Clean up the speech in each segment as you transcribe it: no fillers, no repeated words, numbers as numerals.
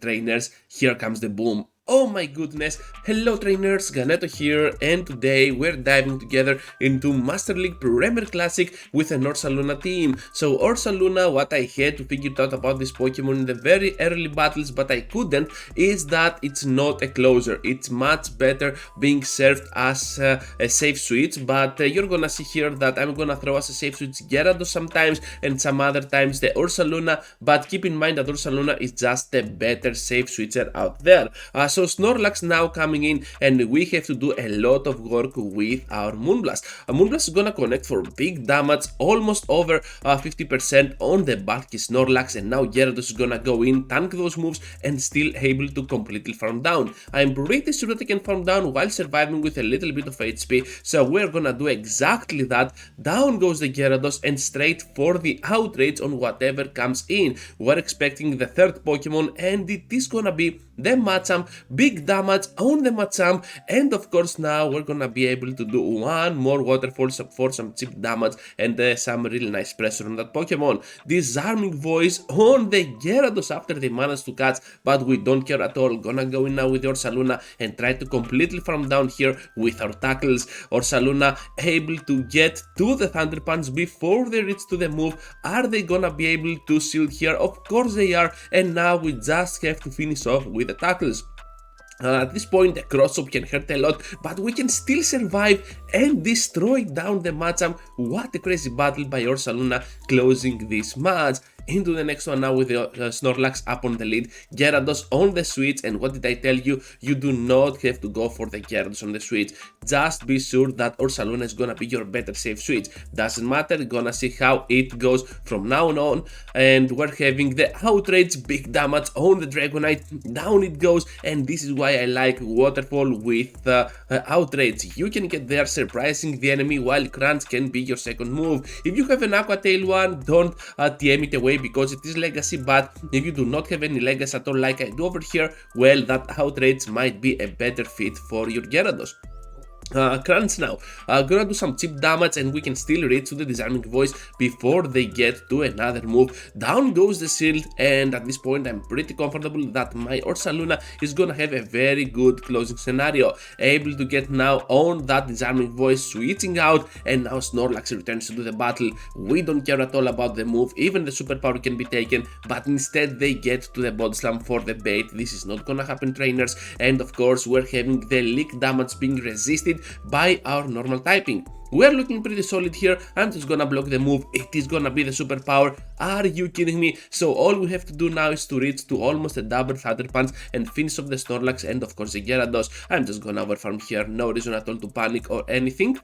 trainers, here comes the boom. Oh my goodness, hello trainers, Ganeto here, and today we're diving together into Master League Premier Classic with an Ursaluna team. So Ursaluna, what I had to figure out about this Pokemon in the very early battles, but I couldn't, is that it's not a closer. It's much better being served as a safe switch, but you're gonna see here that I'm gonna throw as a safe switch Gyarados sometimes, and some other times the Ursaluna, but keep in mind that Ursaluna is just the better safe switcher out there. So Snorlax now coming in, and we have to do a lot of work with our Moonblast. Moonblast is gonna connect for big damage, almost over 50% on the bulky Snorlax, and now Gyarados is gonna go in, tank those moves, and still able to completely farm down. I'm pretty sure that I can farm down while surviving with a little bit of HP, so we're gonna do exactly that. Down goes the Gyarados, and straight for the outrage on whatever comes in. We're expecting the third Pokemon, and it is gonna be the Machamp. Big damage on the Machamp, and of course now we're gonna be able to do one more waterfall for some cheap damage and some really nice pressure on that Pokemon. Disarming voice on the Gyarados after they managed to catch, but we don't care at all. Gonna go in now with Ursaluna and try to completely farm down here with our tackles. Ursaluna able to get to the Thunder Punch before they reach to the move. Are they gonna be able to shield here? Of course they are, and now we just have to finish off with the tackles. At this point the cross-up can hurt a lot, but we can still survive and destroy down the Machamp. What a crazy battle by Ursaluna, closing this match. Into the next one now with the Snorlax up on the lead, Gyarados on the switch, and what did I tell you? You do not have to go for the Gyarados on the switch. Just be sure that Ursaluna is gonna be your better safe switch. Doesn't matter, gonna see how it goes from now on. And we're having the outrage, big damage on the Dragonite, down it goes, and this is why I like Waterfall with outrage. You can get there surprising the enemy while Crunch can be your second move. If you have an Aqua Tail one, don't TM it away because it is legacy, but if you do not have any legacy at all like I do over here, well, that outrage might be a better fit for your Gyarados. Crunch now, gonna do some cheap damage, and we can still reach to the Disarming Voice before they get to another move. Down goes the shield, and at this point I'm pretty comfortable that my Ursaluna is gonna have a very good closing scenario. Able to get now on that Disarming Voice, switching out, and now Snorlax returns to the battle. We don't care at all about the move, even the superpower can be taken, but instead they get to the body slam for the bait. This is not gonna happen, trainers, and of course we're having the leak damage being resisted by our normal typing. We're looking pretty solid here. I'm just gonna block the move. It is gonna be the superpower. Are you kidding me? So all we have to do now is to reach to almost a double Thunder Punch and finish off the Snorlax and of course the Gyarados. I'm just gonna overfarm here. No reason at all to panic or anything.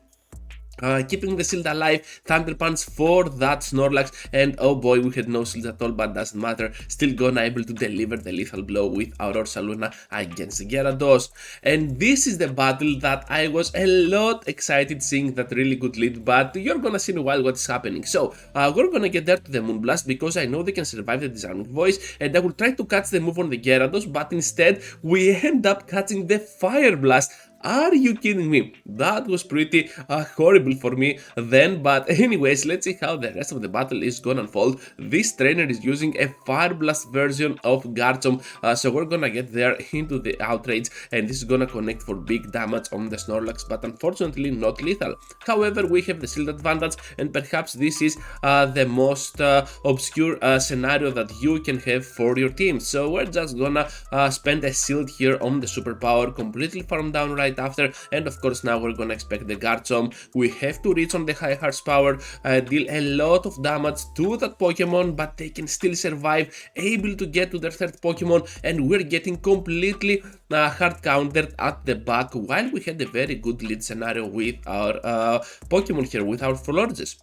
Keeping the shield alive, Thunder Punch for that Snorlax, and oh boy, we had no shield at all, but doesn't matter. Still gonna able to deliver the lethal blow with our Ursaluna against the Gyarados. And this is the battle that I was a lot excited seeing that really good lead, but you're gonna see in a while what's happening. So we're gonna get there to the Moonblast because I know they can survive the Disarming Voice, and I will try to catch the move on the Gyarados, but instead we end up catching the Fire Blast. Are you kidding me? That was pretty horrible for me then, but anyways, let's see how the rest of the battle is gonna unfold. This trainer is using a Fire Blast version of Garchomp, so we're gonna get there into the outrage, and this is gonna connect for big damage on the Snorlax, but unfortunately not lethal. However, we have the shield advantage, and perhaps this is the most obscure scenario that you can have for your team. So we're just gonna spend a shield here on the superpower, completely farm down right after, and of course now we're gonna expect the Garchomp. We have to reach on the high horsepower, deal a lot of damage to that Pokemon, but they can still survive, able to get to their third Pokemon, and we're getting completely hard countered at the back while we had a very good lead scenario with our Pokemon here, with our Florges.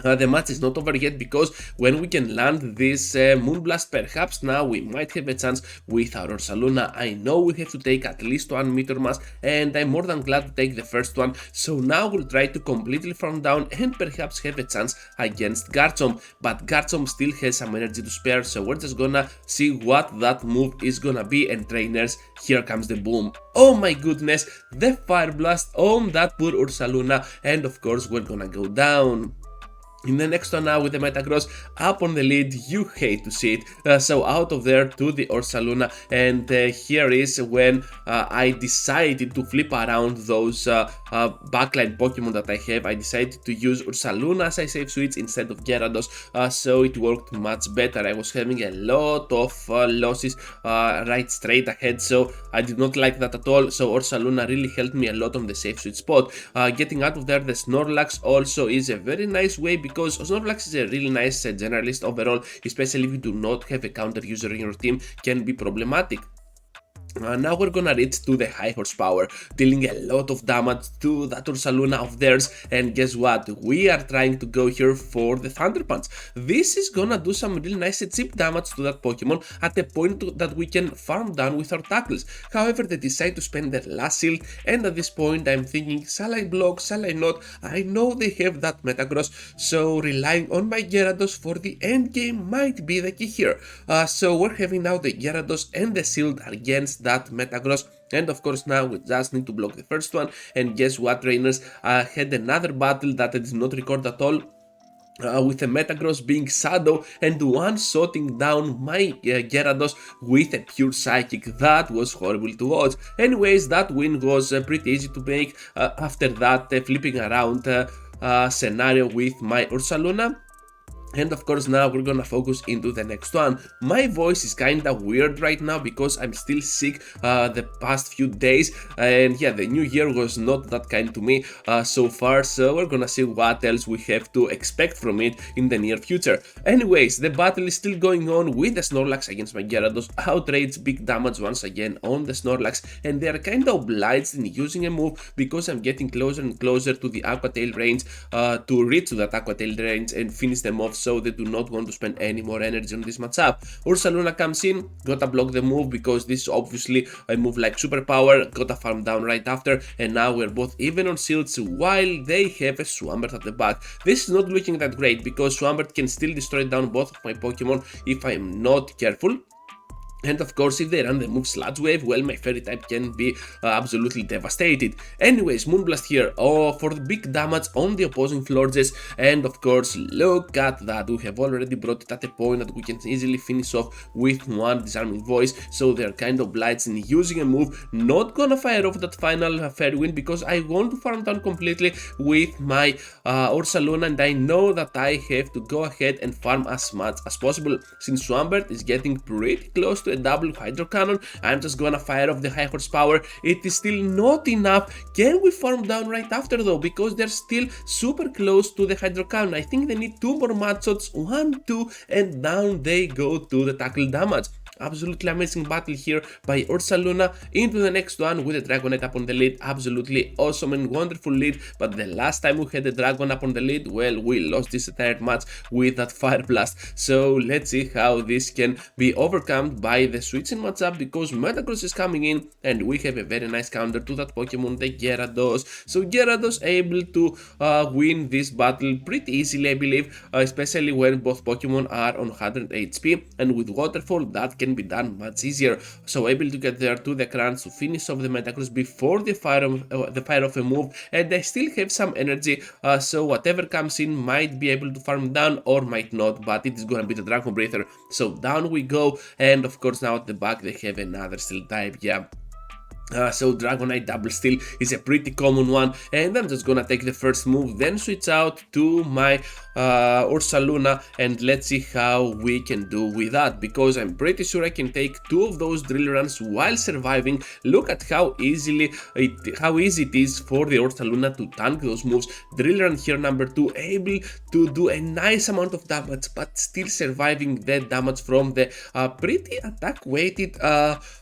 The match is not over yet because when we can land this Moonblast, perhaps now we might have a chance with our Ursaluna. I know we have to take at least one meter mass, and I'm more than glad to take the first one. So now we'll try to completely farm down and perhaps have a chance against Garchomp. But Garchomp still has some energy to spare, so we're just gonna see what that move is gonna be. And trainers, here comes the boom. Oh my goodness, the Fire Blast on that poor Ursaluna, and of course we're gonna go down. In the next one now with the Metagross up on the lead, you hate to see it. So out of there to the Ursaluna, and here is when I decided to flip around those backline Pokemon that I have. I decided to use Ursaluna as I save switch instead of Gyarados, so it worked much better. I was having a lot of losses right straight ahead, so I did not like that at all. So Ursaluna really helped me a lot on the save switch spot. Getting out of there, the Snorlax also is a very nice way, because Snorlax is a really nice generalist overall, especially if you do not have a counter user in your team, can be problematic. Now we're gonna reach to the high horsepower, dealing a lot of damage to that Ursaluna of theirs, and guess what? We are trying to go here for the Thunder Punch. This is gonna do some really nice cheap damage to that Pokemon at a point that we can farm down with our tackles. However, they decide to spend their last shield, and at this point I'm thinking, shall I block, shall I not? I know they have that Metagross, so relying on my Gyarados for the end game might be the key here. So we're having now the Gyarados and the shield against that Metagross, and of course now we just need to block the first one. And guess what, trainers, I had another battle that I did not record at all, with the Metagross being Shadow and one-shotting down my Gyarados with a pure Psychic. That was horrible to watch. Anyways, that win was pretty easy to make after that flipping around scenario with my Ursaluna. And of course now we're gonna focus into the next one. My voice is kinda weird right now because I'm still sick the past few days, and yeah, the new year was not that kind to me so far, so we're gonna see what else we have to expect from it in the near future. Anyways, the battle is still going on with the Snorlax against my Gyarados. Outrage, big damage once again on the Snorlax, and they are kinda obliged in using a move because I'm getting closer and closer to the Aqua Tail range to reach to that Aqua Tail range and finish them off, so they do not want to spend any more energy on this matchup. Ursaluna comes in, gotta block the move because this is obviously a move like Superpower, gotta farm down right after, and now we're both even on shields while they have a Swampert at the back. This is not looking that great because Swampert can still destroy down both of my Pokemon if I'm not careful. And of course, if they run the move Sludge Wave, well, my Fairy type can be absolutely devastated. Anyways, Moonblast here for the big damage on the opposing Florges. And of course, look at that. We have already brought it at a point that we can easily finish off with one Disarming Voice. So they're kind of obliged in using a move. Not gonna fire off that final Fairy Wind because I want to farm down completely with my Ursaluna. And I know that I have to go ahead and farm as much as possible. Since Swampert is getting pretty close to a double Hydro Cannon, I'm just gonna fire off the high horsepower. It is still not enough. Can we farm down right after though? Because they're still super close to the Hydro Cannon. I think they need 2 more mud shots, 1, 2, and down they go to the tackle damage. Absolutely amazing battle here by Ursaluna. Into the next one with the Dragonite up on the lead. Absolutely awesome and wonderful lead. But the last time we had the Dragon up on the lead, well, we lost this entire match with that Fire Blast. So let's see how this can be overcome by the switching matchup, because Metagross is coming in and we have a very nice counter to that Pokemon, the Gyarados. So Gyarados able to win this battle pretty easily, I believe, especially when both Pokemon are on 100 HP, and with Waterfall that can be done much easier. So able to get there to the crunch to finish off the Metagross before the fire of a move, and I still have some energy, so whatever comes in might be able to farm down or might not, but it is gonna be the Dragon Breather. So down we go, and of course now at the back they have another Steel type, yeah. So Dragonite Double Steel is a pretty common one, and I'm just gonna take the first move, then switch out to my Ursaluna, and let's see how we can do with that, because I'm pretty sure I can take 2 of those drill runs while surviving. Look at how easy it is for the Ursaluna to tank those moves. Drill run here number 2, able to do a nice amount of damage, but still surviving the damage from the pretty attack weighted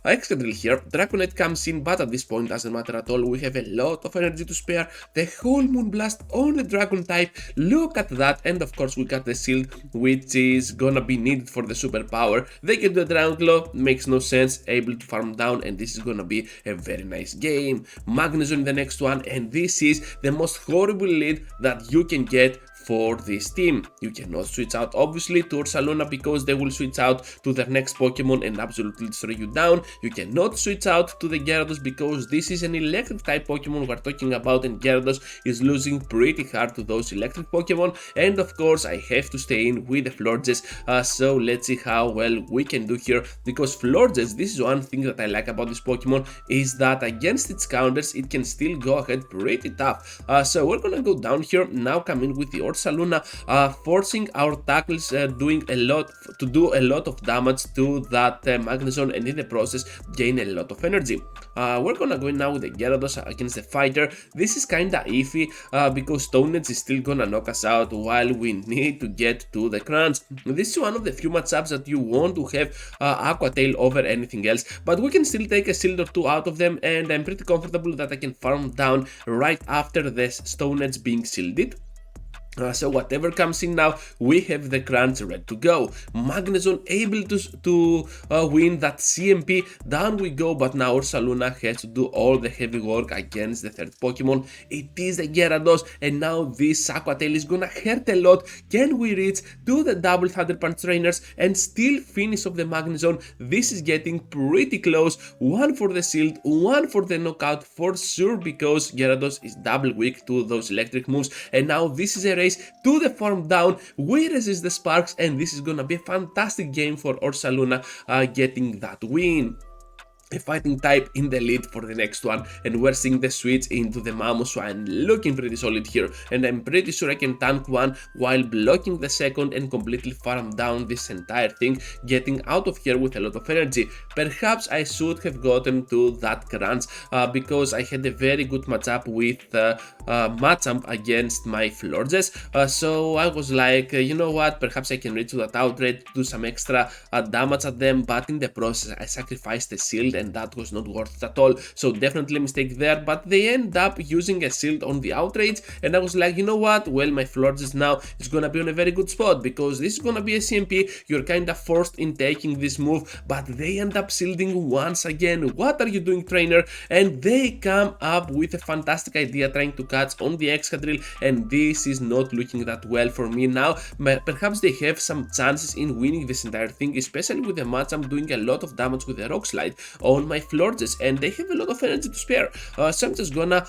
extra drill here. Dragonite comes in, but at this point doesn't matter at all. We have a lot of energy to spare. The whole Moonblast on the Dragon type, look at that, and of course we got the shield, which is gonna be needed for the superpower. They get the Dragon Claw, makes no sense, able to farm down, and this is gonna be a very nice game. Magnezone in the next one, and this is the most horrible lead that you can get for this team. You cannot switch out obviously to Ursaluna because they will switch out to their next Pokemon and absolutely destroy you down. You cannot switch out to the Gyarados because this is an electric type Pokemon we're talking about, and Gyarados is losing pretty hard to those electric Pokemon. And of course I have to stay in with the Florges, so let's see how well we can do here, because Florges, this is one thing that I like about this Pokemon, is that against its counters it can still go ahead pretty tough. So we're gonna go down here, now come in with the Ursaluna, forcing our tackles doing a lot to do a lot of damage to that Magnezone, and in the process gain a lot of energy. We're gonna go in now with the Gyarados against the fighter. This is kinda iffy because Stone Edge is still gonna knock us out while we need to get to the crunch. This is one of the few matchups that you want to have Aqua Tail over anything else, but we can still take a shield or two out of them, and I'm pretty comfortable that I can farm down right after the Stone Edge being shielded. So whatever comes in now, we have the crunch ready to go. Magnezone able to win that CMP, down we go, but now Ursaluna has to do all the heavy work against the third Pokemon. It is the Gyarados, and now this Aqua Tail is gonna hurt a lot. Can we reach to the double Thunder Punch trainers and still finish off the Magnezone? This is getting pretty close. One for the shield, one for the knockout for sure, because Gyarados is double weak to those electric moves, and now this is a race to the farm down. We resist the sparks, and this is gonna be a fantastic game for Ursaluna getting that win. A fighting type in the lead for the next one, and we're seeing the switch into the Mamoswine looking pretty solid here, and I'm pretty sure I can tank one while blocking the second and completely farm down this entire thing, getting out of here with a lot of energy. Perhaps I should have gotten to that crunch because I had a very good matchup with Machamp against my Florges, so I was like, you know what, perhaps I can reach to that outright, do some extra damage at them, but in the process I sacrificed the shield, and that was not worth it at all. So definitely a mistake there, but they end up using a shield on the outrage, and I was like, you know what, well, my Florges now is gonna be on a very good spot because this is gonna be a CMP. You're kinda forced in taking this move, but they end up shielding once again. What are you doing, trainer? And they come up with a fantastic idea, trying to catch on the Excadrill, and this is not looking that well for me now. Perhaps they have some chances in winning this entire thing, especially with the match I'm doing a lot of damage with the Rock Slide on my Florges, and they have a lot of energy to spare, so I'm just gonna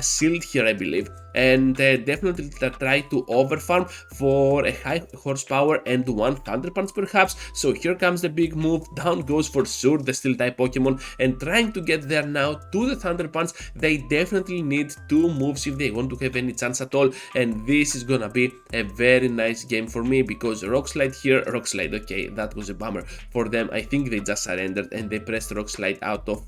shield here, I believe, and definitely try to overfarm for a high horsepower and one Thunder Punch perhaps. So here comes the big move, down goes for sure the Steel type Pokemon, and trying to get there now to the Thunder Punch. They definitely need two moves if they want to have any chance at all, and this is gonna be a very nice game for me because Rock Slide here, Rock Slide, okay, that was a bummer for them. I think they just surrendered and they pressed Rock Slide out of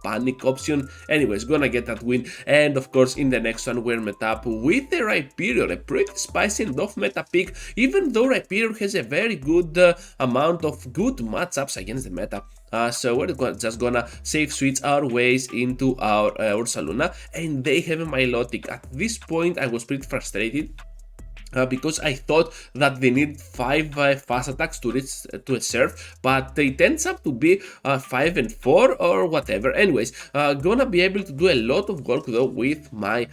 panic option. Anyways, gonna get that win, and of course in the next one we're met up with the Rhyperior, a pretty spicy and off meta pick, even though Rhyperior has a very good amount of good matchups against the meta. So we're just gonna safe switch our ways into our Ursaluna, and they have a Milotic. At this point I was pretty frustrated because I thought that they need 5 fast attacks to reach to a surf, but it ends up to be 5 and 4 or whatever. Anyways, gonna be able to do a lot of work though with my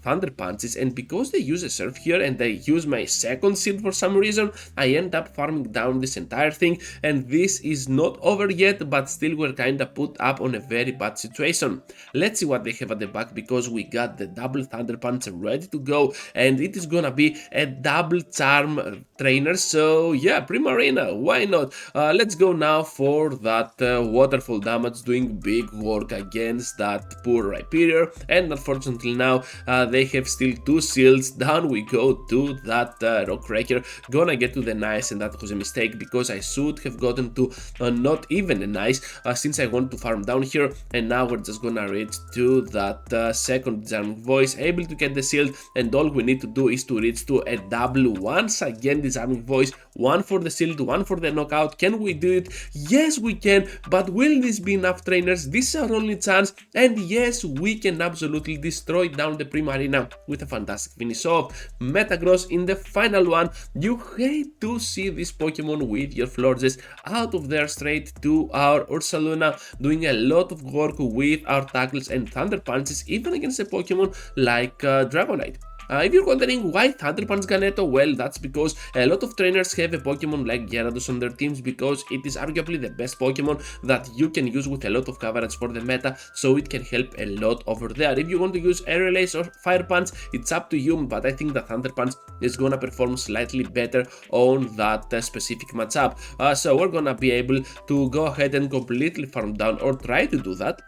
Thunder Punches, and because they use a surf here and they use my second shield for some reason, I end up farming down this entire thing, and this is not over yet, but still we're kinda put up on a very bad situation. Let's see what they have at the back, because we got the double Thunder Punch ready to go, and it is gonna be a double charm trainer. So yeah, Primarina, why not? Let's go now for that waterfall damage, doing big work against that poor Rhyperior, and unfortunately now they have still 2 shields. Down we go to that Rock Wrecker, gonna get to the nice, and that was a mistake because I should have gotten to not even a nice since I want to farm down here, and now we're just gonna reach to that second Disarming Voice, able to get the shield, and all we need to do is to reach to a double once again Disarming Voice, one for the shield, one for the knockout. Can we do it? Yes we can, but will this be enough, trainers? This is our only chance, and yes, we can absolutely destroy down the Primarina with a fantastic finish off. Metagross in the final one. You hate to see this Pokemon with your Florges out of there straight to our Ursaluna, doing a lot of work with our tackles and Thunder Punches, even against a Pokemon like Dragonite. If you're wondering why Thunder Punch Ganeto, well, that's because a lot of trainers have a Pokemon like Gyarados on their teams because it is arguably the best Pokemon that you can use with a lot of coverage for the meta, so it can help a lot over there. If you want to use Air Release or Fire Punch, it's up to you, but I think that Thunder Punch is gonna perform slightly better on that specific matchup. So we're gonna be able to go ahead and completely farm down, or try to do that.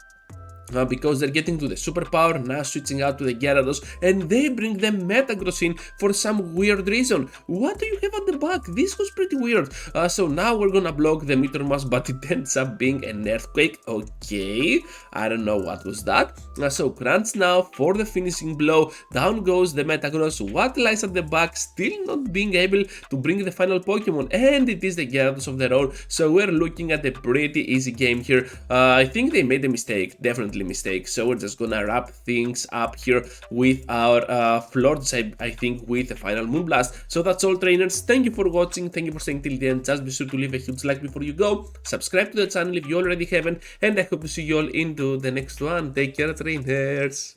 Because they're getting to the superpower, now switching out to the Gyarados, and they bring the Metagross in for some weird reason. What do you have at the back? This was pretty weird. So now we're gonna block the Meteor Mass, but it ends up being an Earthquake. Okay, I don't know what was that. So Crunch now for the finishing blow. Down goes the Metagross. What lies at the back? Still not being able to bring the final Pokemon, and it is the Gyarados of their own. So we're looking at a pretty easy game here. I think they made a mistake, definitely mistake, so we're just gonna wrap things up here with our floors, I think, with the final Moonblast. So that's all, trainers. Thank you for watching, thank you for staying till the end. Just be sure to leave a huge like before you go, subscribe to the channel if you already haven't, and I hope to see you all into the next one. Take care, trainers.